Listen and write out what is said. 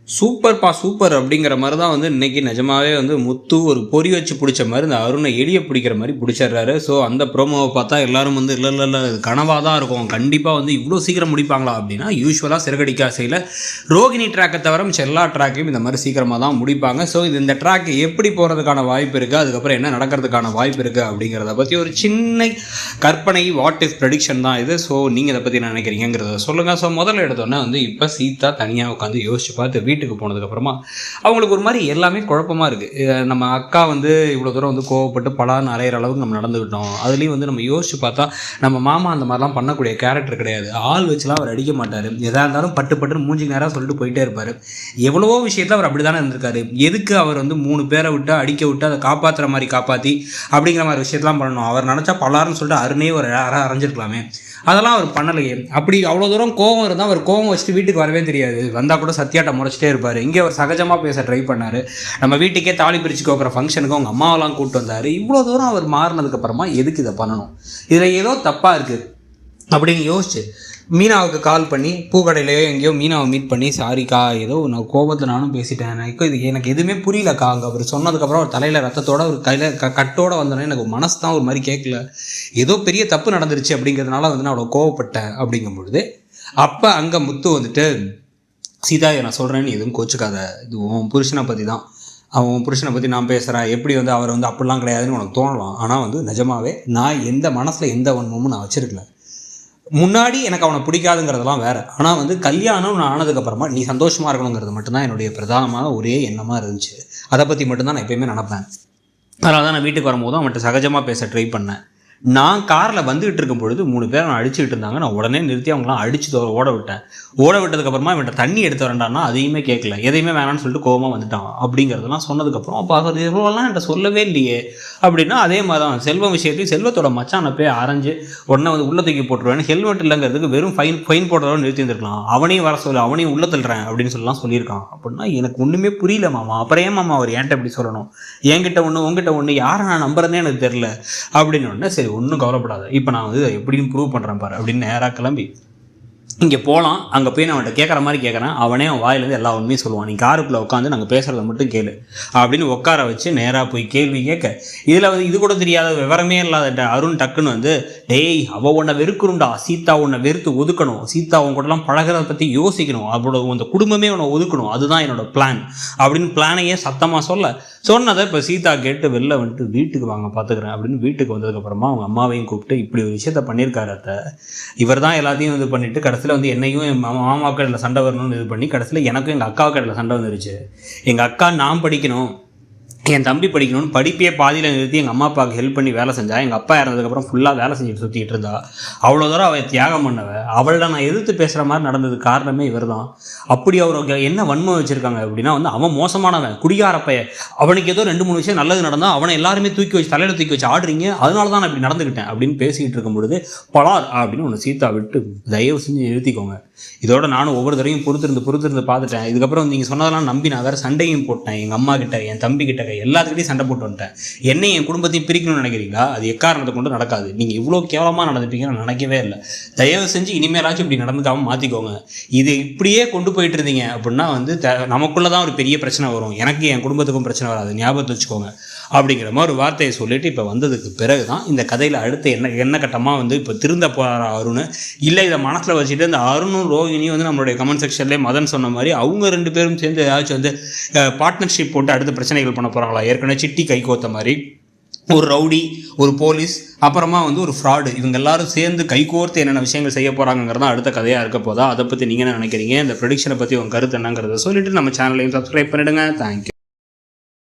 Super அப்படிங்கிற மாதிரி தான் வந்து இன்றைக்கி நிஜமாகவே வந்து முத்து ஒரு பொறி வச்சு பிடிச்ச மாதிரி இந்த அருணை எளிய பிடிக்கிற மாதிரி பிடிச்சிடுறாரு. ஸோ அந்த ப்ரோமோவை பார்த்தா எல்லாரும் வந்து இல்லை இது கனவாக தான் இருக்கும், கண்டிப்பாக வந்து இவ்வளோ சீக்கிரம் முடிப்பாங்களா அப்படின்னா, யூஸ்வலாக சிறகடிக்க ஆசையில் ரோகிணி ட்ராக்கை தவிர மிச்ச எல்லா ட்ராக்கையும் இந்த மாதிரி சீக்கிரமாக தான் முடிப்பாங்க. ஸோ இது இந்த ட்ராக் எப்படி போகிறதுக்கான வாய்ப்பு இருக்குது, அதுக்கப்புறம் என்ன நடக்கிறதுக்கான வாய்ப்பு இருக்குது அப்படிங்கிறத பற்றி ஒரு சின்ன கற்பனை வாட் இஸ் ப்ரெடிக்ஷன் தான் இது. ஸோ நீங்கள் இதை பற்றி என்ன நினைக்கிறீங்கிறத சொல்லுங்கள். ஸோ முதல்ல எடுத்தோன்னே வந்து இப்போ சீதா தனியாக உட்காந்து யோசிச்சு பார்த்து வீட்டுக்கு போனதுக்கப்புறமா அவங்களுக்கு ஒரு மாதிரி எல்லாமே குழப்பமாக இருக்குது. நம்ம அக்கா வந்து இவ்வளோ தூரம் வந்து கோவப்பட்டு பலான்னு அரைகிற அளவுக்கு நம்ம நடந்துக்கிட்டோம். அதுலேயும் வந்து நம்ம யோசிச்சு பார்த்தா நம்ம மாமா அந்த மாதிரிலாம் பண்ணக்கூடிய கேரக்டர் கிடையாது. ஆள் வச்சுலாம் அவர் அடிக்க மாட்டார். எதாக இருந்தாலும் பட்டு மூஞ்சி நேராக சொல்லிட்டு போயிட்டே இருப்பார். எவ்வளவோ விஷயத்தில் அவர் அப்படி தானே இருந்திருக்காரு. எதுக்கு அவர் வந்து 3 பேரை விட்டு அடிக்க விட்டு அதை காப்பாற்றுற மாதிரி காப்பாற்றி அப்படிங்கிற மாதிரி விஷயத்தெலாம் பண்ணணும்? அவர் நினச்சா பலாருன்னு சொல்லிட்டு அருணே ஒரு அரைஞ்சிருக்கலாமே, அதெல்லாம் அவர் பண்ணலையே. அப்படி அவ்வளோ தூரம் கோவம் இருந்தால் அவர் கோவம் வச்சுட்டு வீட்டுக்கு வரவே தெரியாது. வந்தால் கூட சத்யாட்ட முறைச்சிட்டே இருப்பார். இங்கே அவர் சகஜமாக பேச ட்ரை பண்ணார். நம்ம வீட்டுக்கே தாலி பிரித்து கோக்கிற ஃபங்க்ஷனுக்கு அவங்க அம்மாவெல்லாம் கூப்பிட்டு வந்தார். இவ்வளோ தூரம் அவர் மாறினதுக்கப்புறமா எதுக்கு இதை பண்ணணும்? இதில் ஏதோ தப்பாக இருக்குது அப்படின்னு யோசிச்சு மீனாவுக்கு கால் பண்ணி பூக்கடையிலையோ எங்கேயோ மீனாவை மீட் பண்ணி, சாரிக்கா ஏதோ நான் கோபத்தை நானும் பேசிட்டேன், இது எனக்கு எதுவுமே புரியலக்கா. அங்கே அவர் சொன்னதுக்கப்புறம் அவர் தலையில் ரத்தத்தோட ஒரு கையில் கட்டோடு வந்தோடனே எனக்கு மனசு தான் ஒரு மாதிரி கேட்கல, ஏதோ பெரிய தப்பு நடந்துருச்சு அப்படிங்கிறதுனால வந்து நான் அவ்வளோ கோவப்பட்டேன் அப்படிங்கும் பொழுது அப்போ அங்கே முத்து வந்துட்டு, சீதா நான் சொல்கிறேன்னு எதுவும் கோச்சுக்காத, இது உன் புருஷனை பற்றி தான், அவன் புருஷனை பற்றி நான் பேசுகிறேன், எப்படி வந்து அவர் வந்து அப்படிலாம் கிடையாதுன்னு உனக்கு தோணலாம். ஆனால் வந்து நிஜமாவே நான் எந்த மனசில் எந்த வன்மமும் நான் வச்சுருக்கல. முன்னாடி எனக்கு அவனை பிடிக்காதுங்கிறதெல்லாம் வேறு. ஆனால் வந்து கல்யாணம் நான் ஆனதுக்கப்புறமா நீ சந்தோஷமாக இருக்கணுங்கிறது மட்டும்தான் என்னுடைய பிரதானமான ஒரே எண்ணமாக இருந்துச்சு. அதை பற்றி மட்டும்தான் நான் எப்போயுமே நினப்பேன். அதனால தான் நான் வீட்டுக்கு வரும்போதும் அவன்கிட்ட சகஜமாக பேச ட்ரை பண்ணேன். நான் காரில் வந்துகிட்டு இருக்கும் பொழுது 3 பேர் நான் அடிச்சுட்டு இருந்தாங்க. நான் உடனே நிறுத்தி அவங்களாம் அடிச்சு ஓட விட்டேன். ஓட விட்டதுக்கப்புறமா இவன்ட்ட தண்ணி எடுத்து வரண்டான்னா அதையுமே கேட்கல, எதையுமே வேணான்னு சொல்லிட்டு கோவமாக வந்துட்டான். அப்படிங்கிறதெல்லாம் சொன்னதுக்கப்புறம் அப்போ அது இவ்வளோலாம் என்கிட்ட சொல்லவே இல்லையே அப்படின்னா, அதே மாதிரி தான் செல்வம் விஷயத்தையும் செல்வத்தோட மச்சானை போய் அரைஞ்சு உடனே வந்து உள்ள தூக்கி போட்டுருவேன். ஹெல்மெட் இல்லைங்கிறதுக்கு வெறும் ஃபைன் போடுறதோட நிறுத்தி இருந்திருக்கலாம். அவனையும் வர சொல்லு, அவனையும் உள்ள தள்ளுறேன் அப்படின்னு சொல்லலாம் சொல்லியிருக்கான். அப்படின்னா எனக்கு ஒன்றுமே புரியல மாமா. அப்புறம் ஏன் மாமா அவர் என்கிட்ட எப்படி சொல்லணும்? என்கிட்ட ஒன்று உங்ககிட்ட ஒன்று, யாரை நான் நம்புறதுனே எனக்கு தெரில அப்படின்னு ஒன்று. சரி ஒன்றும் கவலைப்படாத, இப்போ நான் வந்து எப்படின்னு ப்ரூவ் பண்ணுறேன் பாரு அப்படின்னு நேராக கிளம்பி இங்கே போகலாம். அங்கே போய் நான் அவன்கிட்ட கேட்குற மாதிரி கேட்குறேன். அவனே அவன் வாயிலேருந்து எல்லா உண்மையும் சொல்லுவான். நீ காருக்குள்ளே உட்காந்து நாங்கள் பேசுகிறத மட்டும் கேளு அப்படின்னு உட்கார வச்சு நேராக போய் கேள்வி கேட்க, இதில் வந்து இது கூட தெரியாத விவரமே இல்லாத அருண் டக்குன்னு வந்து, டேய் அவள் உன்னை வெறுக்கணும்டா, சீதா உன்னை வெறுத்து ஒதுக்கணும், சீதா உன் கூடலாம் பழகிறத பற்றி யோசிக்கணும், அவளோட அந்த குடும்பமே உன்னை ஒதுக்கணும், அதுதான் என்னோட பிளான் அப்படின்னு பிளானையே சத்தமாக சொன்னதை இப்போ சீதா கேட்டு வெளில வந்துட்டு வீட்டுக்கு வாங்க பார்த்துக்கிறேன் அப்படின்னு வீட்டுக்கு வந்ததுக்கப்புறமா அவங்க அம்மாவையும் கூப்பிட்டு, இப்படி ஒரு விஷயத்த பண்ணியிருக்காரு அத்தை, இவர் தான் எல்லாத்தையும் இது பண்ணிவிட்டு கடைசியில் வந்து என்னையும் என் மாமாவுக்கு இடையில் சண்டை வரணும்னு இது பண்ணி கடைசியில் எனக்கும் எங்கள் அக்காவுக்கு இடையில் சண்டை வந்துருச்சு. எங்கள் அக்கா நான் படிக்கணும், என் தம்பி படிக்கணும்னு படிப்பே பாதியில் நிறுத்தி எங்கள் அம்மா அப்பாவுக்கு ஹெல்ப் பண்ணி வேலை செஞ்சா. எங்கள் அப்பா இறந்ததுக்கப்புறம் ஃபுல்லாக வேலை செஞ்சுட்டு சுற்றிட்டு இருந்தா. அவ்வளோ தூரம் அவள் தியாகம் பண்ணவ. அவள்கிட்ட நான் எதிர்த்து பேசுகிற மாதிரி நடந்தது காரணமே இவர் தான். அப்படி அவர் என்ன வன்மம் வச்சுருக்காங்க அப்படின்னா வந்து, அவன் மோசமானவன், குடிகாரப்பைய, அவனுக்கு ஏதோ 2-3 விஷயம் நல்லது நடந்தால் அவனை எல்லாருமே தூக்கி வச்சு தலையில் தூக்கி வச்சு ஆடுறீங்க, அதனால தான் நான் இப்படி நடந்துக்கிட்டேன் அப்படின்னு பேசிக்கிட்டு இருக்கும் பொழுது பலார் அப்படின்னு ஒன்று சீதா விட்டு தயவு செஞ்சு நிறுத்திக்கோங்க. இதோட நானும் ஒவ்வொரு தடையும் பொறுத்திருந்து பார்த்துட்டேன். இதுக்கப்புறம் நீங்கள் சொன்னதெல்லாம் நம்பி நான் வேறு சண்டையும் போட்டேன். எங்கள் அம்மா கிட்ட, என் தம்பி கிட்ட, எல்லாத்துக்கிட்டையும் சண்டை போட்டு வந்துட்டேன். என்னையும் என் குடும்பத்தையும் பிரிக்கணும்னு நினைக்கிறீங்களா? அது எக்காரணத்தை கொண்டு நடக்காது. நீங்கள் இவ்வளோ கேவலமாக நடந்துட்டீங்கன்னு நான் நினைக்கவே இல்லை. தயவு செஞ்சு இனிமேலாச்சும் இப்படி நடந்துக்காமல் மாற்றிக்கோங்க. இது இப்படியே கொண்டு போயிட்டு இருந்தீங்க அப்படின்னா வந்து நமக்குள்ளே தான் ஒரு பெரிய பிரச்சனை வரும். எனக்கு என் குடும்பத்துக்கும் பிரச்சனை வராது, ஞாபகத்தை வச்சுக்கோங்க அப்படிங்கிற மாதிரி ஒரு வார்த்தையை சொல்லிவிட்டு இப்போ வந்ததுக்கு பிறகு தான் இந்த கதையில் அடுத்து என்ன கட்டமாக வந்து இப்போ திருந்த போகிற அருண் இல்லை, இதை மனசில் வச்சுட்டு இந்த அருணும் ரோகிணியும் வந்து நம்மளுடைய கமெண்ட் செக்ஷன்லேயே மதன் சொன்ன மாதிரி அவங்க 2 பேரும் சேர்ந்து ஏதாச்சும் வந்து பார்ட்னர்ஷிப் போட்டு அடுத்த பிரச்சனைகள் பண்ண போகிறாங்களா? ஏற்கனவே சிட்டி கை கோத்த மாதிரி ஒரு ரவுடி, ஒரு போலீஸ், அப்புறமா வந்து ஒரு ஃப்ராடு, இவங்க எல்லாரும் சேர்ந்து கைகோர்த்து என்னென்ன விஷயங்கள் செய்ய போகிறாங்கிறதா அடுத்த கதையாக இருக்க போதா? அதை பற்றி நீங்கள் என்ன நினைக்கிறீங்க? இந்த ப்ரெடிக்ஷனை பற்றி உங்கள் கருத்து என்னங்கிறத சொல்லிவிட்டு நம்ம சேனலையும் சப்ஸ்கிரைப் பண்ணிவிடுங்க. தேங்க்யூ.